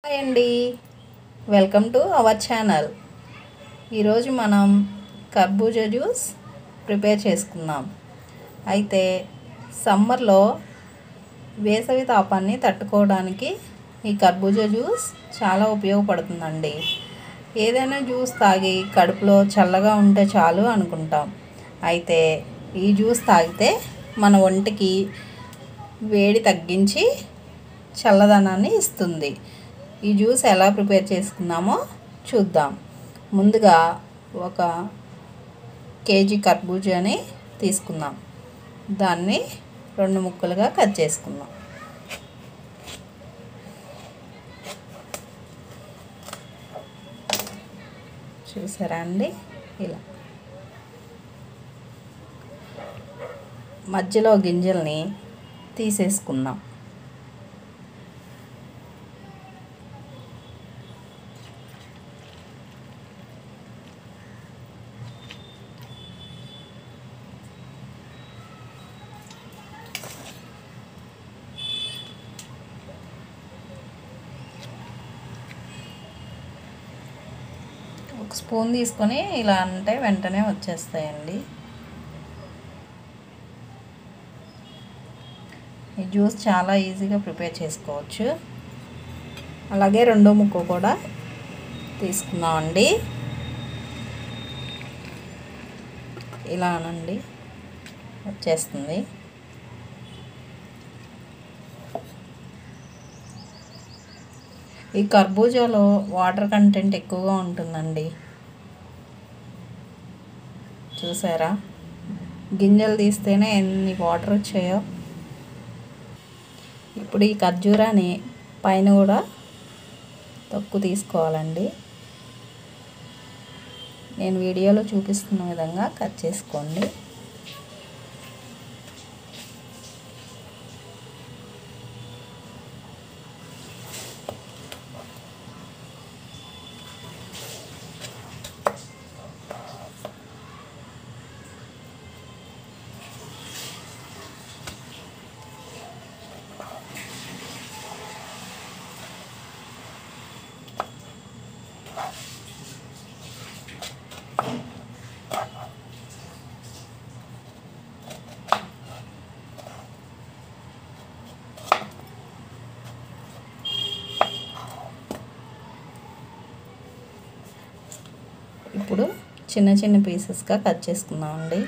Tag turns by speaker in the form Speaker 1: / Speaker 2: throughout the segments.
Speaker 1: Hi అండి, welcome to our channel. ఈరోజు మనం కర్బూజా జ్యూస్ ప్రిపేర్ చేసుకుందాం. అయితే సమ్మర్లో వేసవి తాపాన్ని తట్టుకోవడానికి ఈ కర్బూజా జ్యూస్ చాలా ఉపయోగపడుతుందండి. ఏదైనా జ్యూస్ తాగి కడుపులో చల్లగా ఉంటే చాలు అనుకుంటాం. అయితే ఈ జ్యూస్ తాగితే మన ఒంటికి వేడి తగ్గించి చల్లదనాన్ని ఇస్తుంది. ఈ జ్యూస్ ఎలా ప్రిపేర్ చేసుకుందామో చూద్దాం. ముందుగా 1 కేజీ కర్బూజాని తీసుకుందాం. దాన్ని 2 ముక్కలుగా కట్ చేసుకుందాం. చూసారా అండి, ఇలా మధ్యలో గింజల్ని తీసేసుకుందాం. ఒక స్పూన్ తీసుకొని ఇలా అంటే వెంటనే వచ్చేస్తాయండి. ఈ జ్యూస్ చాలా ఈజీగా ప్రిపేర్ చేసుకోవచ్చు. అలాగే 2 ముక్క కూడా తీసుకుందామండి. ఇలానండి వచ్చేస్తుంది. ఈ కర్బూజాలో వాటర్ కంటెంట్ ఎక్కువగా ఉంటుందండి. చూసారా, గింజలు తీస్తేనే ఎన్ని వాటర్ వచ్చాయో. ఇప్పుడు ఈ ఖర్జూరాన్ని పైన కూడా తొక్కు తీసుకోవాలండి. నేను వీడియోలో చూపిస్తున్న విధంగా కట్ చేసుకోండి. ఇప్పుడు చిన్న చిన్న పీసెస్గా కట్ చేసుకుందామండి.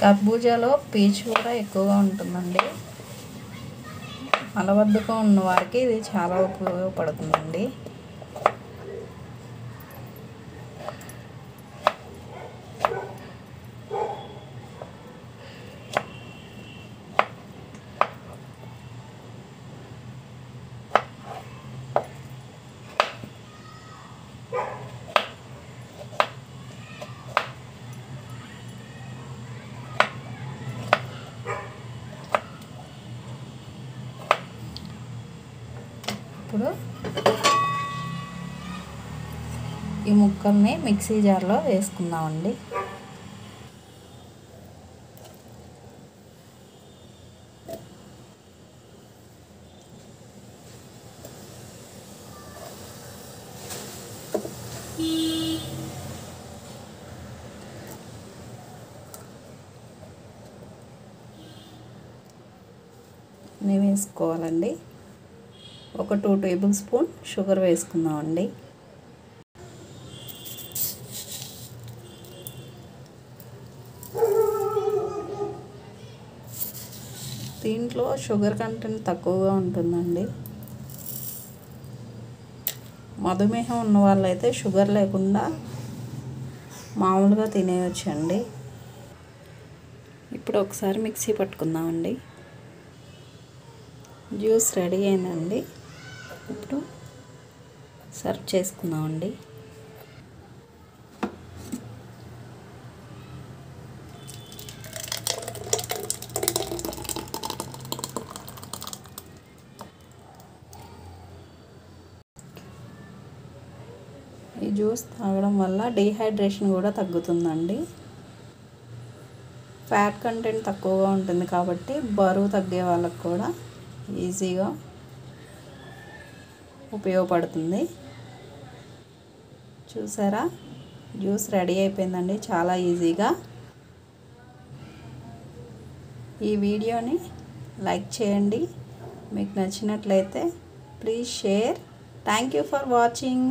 Speaker 1: కర్బూజాలో పీచు కూడా ఎక్కువగా ఉంటుందండి. మలబద్ధకం ఉన్న వారికి ఇది చాలా ఉపయోగపడుతుందండి. ఇప్పుడు ఈ ముక్కల్ని మిక్సీ జార్లో వేసుకుందామండి. వేసుకోవాలండి. ఒక 2 టేబుల్ స్పూన్ షుగర్ వేసుకుందామండి. దీంట్లో షుగర్ కంటెంట్ తక్కువగా ఉంటుందండి. మధుమేహం ఉన్న వాళ్ళైతే షుగర్ లేకుండా మామూలుగా తినేయొచ్చండి. ఇప్పుడు ఒకసారి మిక్సీ పట్టుకుందామండి. జ్యూస్ రెడీ అయిందండి. ఇప్పుడు సర్వ్ చేసుకుందామండి. ఈ జ్యూస్ తాగడం వల్ల డీహైడ్రేషన్ కూడా తగ్గుతుందండి. ఫ్యాట్ కంటెంట్ తక్కువగా ఉంటుంది కాబట్టి బరువు తగ్గే వాళ్ళకు కూడా ఈజీగా ఉపయోగపడుతుంది. చూసారా, జ్యూస్ రెడీ అయిపోయిందండి చాలా ఈజీగా. ఈ వీడియోని లైక్ చేయండి, మీకు నచ్చినట్లయితే please share. Thank you for watching.